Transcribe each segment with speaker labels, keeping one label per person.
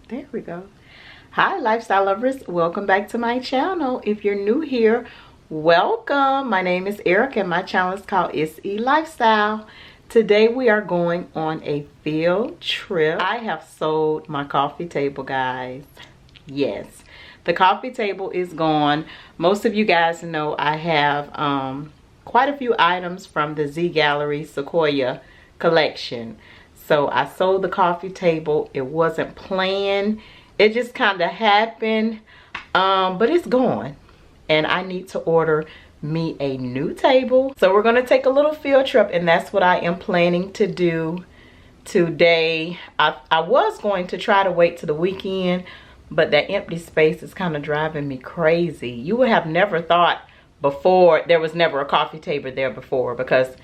Speaker 1: There we go. Hi, lifestyle lovers. Welcome back to my channel. If you're new here, welcome. My name is Erica and my channel is called It's E Lifestyle. Today we are going on a field trip. I have sold my coffee table, guys. Yes, the coffee table is gone. Most of you guys know I have quite a few items from the Z Gallerie Sequoia collection. So I sold the coffee table. It wasn't planned. It just kind of happened. But it's gone. And I need to order me a new table. So we're going to take a little field trip. And that's what I am planning to do today. I was going to try to wait to the weekend. But that empty space is kind of driving me crazy. You would have never thought before there was never a coffee table there before, because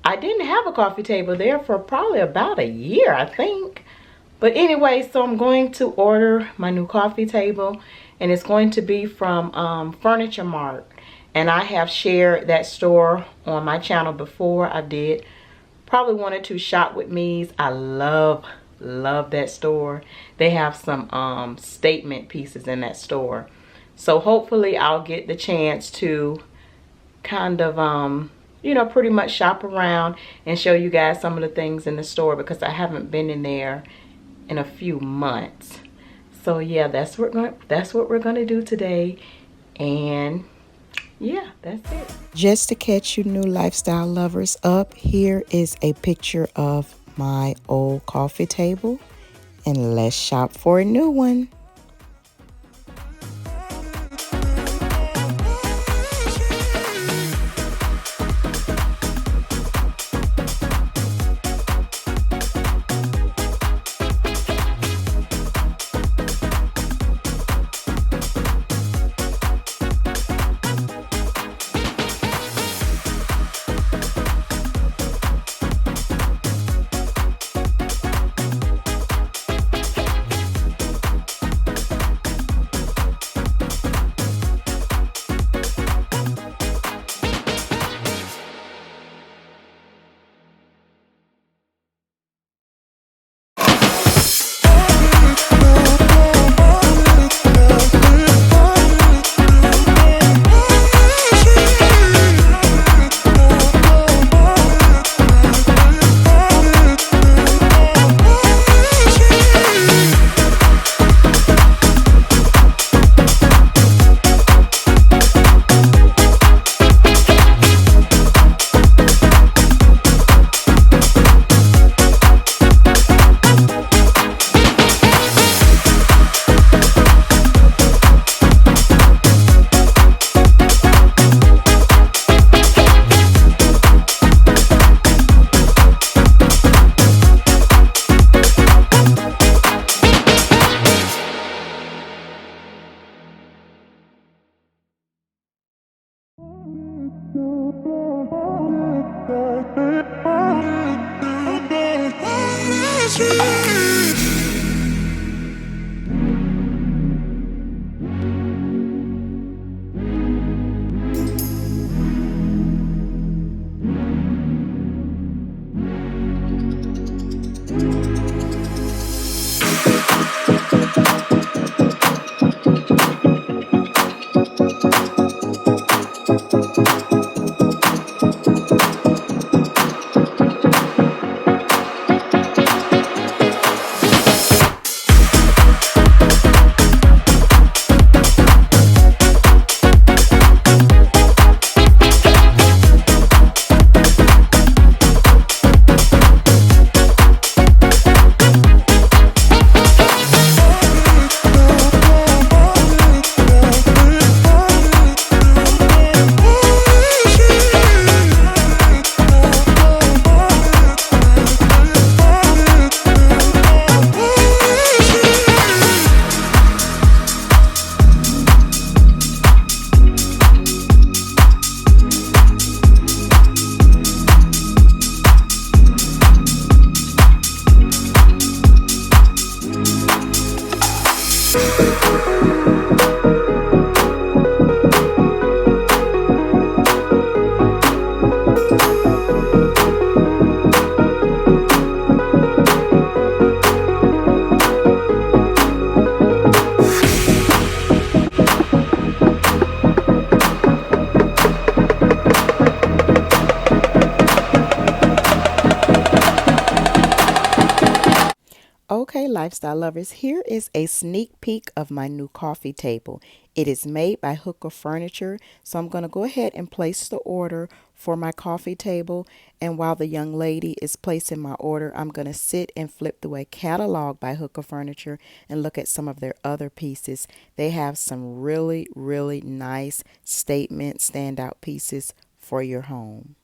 Speaker 1: I didn't have a coffee table there for probably about a year, I think. But anyway, so I'm going to order my new coffee table, and it's going to be from Furniture Mart. And I have shared that store on my channel before. I did probably 1 or 2 shop with me's. I love that store. They have some statement pieces in that store. So hopefully I'll get the chance to kind of you know, pretty much shop around and show you guys some of the things in the store, because I haven't been in there in a few months. So yeah, that's what we're gonna do today. And yeah, that's it. Just to catch you new lifestyle lovers up, here is a picture of my old coffee table, and let's shop for a new one. lifestyle lovers, here is a sneak peek of my new coffee table. It is made by Hooker Furniture, so I'm going to go ahead and place the order for my coffee table. And while the young lady is placing my order, I'm going to sit and flip through a catalog by Hooker Furniture and look at some of their other pieces. They have some really, really nice statement standout pieces for your home.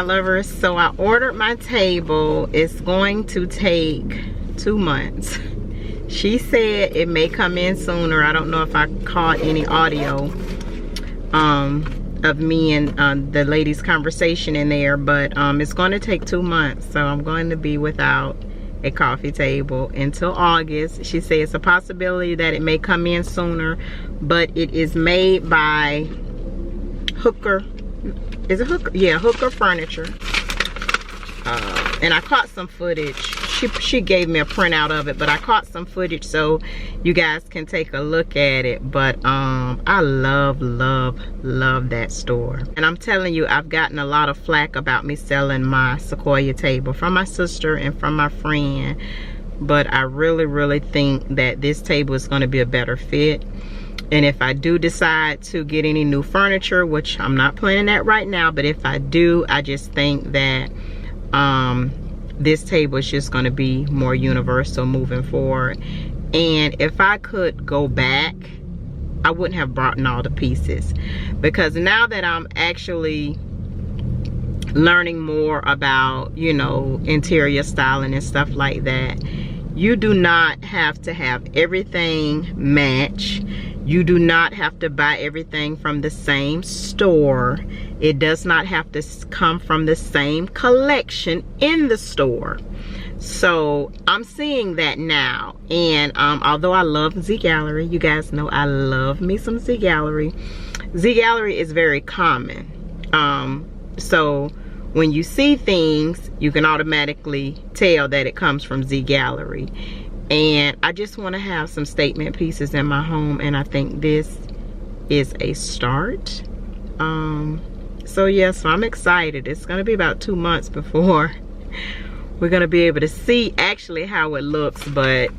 Speaker 1: lifestyle lovers. So I ordered my table. It's going to take 2 months. She said it may come in sooner. I don't know if I caught any audio of me and the lady's conversation in there, but it's going to take 2 months. So I'm going to be without a coffee table until August. She said it's a possibility that it may come in sooner, but it is made by Hooker. Is it Hooker? Yeah, Hooker Furniture. And I caught some footage. She gave me a printout of it, but I caught some footage so you guys can take a look at it. But I love that store. And I'm telling you, I've gotten a lot of flack about me selling my Sequoia table from my sister and from my friend, but I really think that this table is going to be a better fit. And if I do decide to get any new furniture, which I'm not planning that right now, but if I do, I just think that this table is just going to be more universal moving forward. And if I could go back, I wouldn't have brought in all the pieces, because now that I'm actually learning more about, you know, interior styling and stuff like that, you do not have to have everything match. You do not have to buy everything from the same store. It does not have to come from the same collection in the store. So I'm seeing that now. And although I love Z Gallerie, you guys know I love me some Z Gallerie. Z Gallerie is very common. So when you see things, you can automatically tell that it comes from Z Gallerie. And I just want to have some statement pieces in my home, and I think this is a start. So yeah, so I'm excited. It's gonna be about 2 months before we're gonna be able to see actually how it looks, but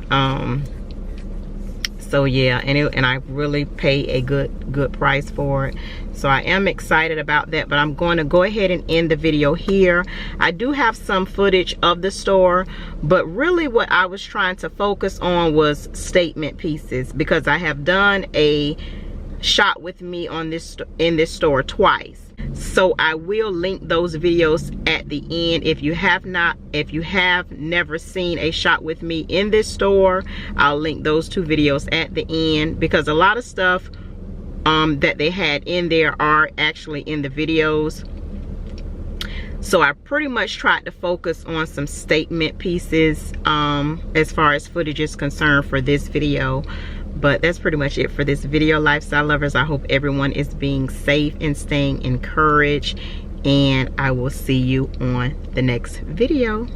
Speaker 1: so yeah, and I really pay a good price for it. So I am excited about that, but I'm going to go ahead and end the video here. I do have some footage of the store, but really what I was trying to focus on was statement pieces, because I have done a shop with me on this in this store twice. So I will link those videos at the end. If you have never seen a shop with me in this store, I'll link those 2 videos at the end, because a lot of stuff that they had in there are actually in the videos. So I pretty much tried to focus on some statement pieces as far as footage is concerned for this video. But that's pretty much it for this video, lifestyle lovers. I hope everyone is being safe and staying encouraged, and I will see you on the next video.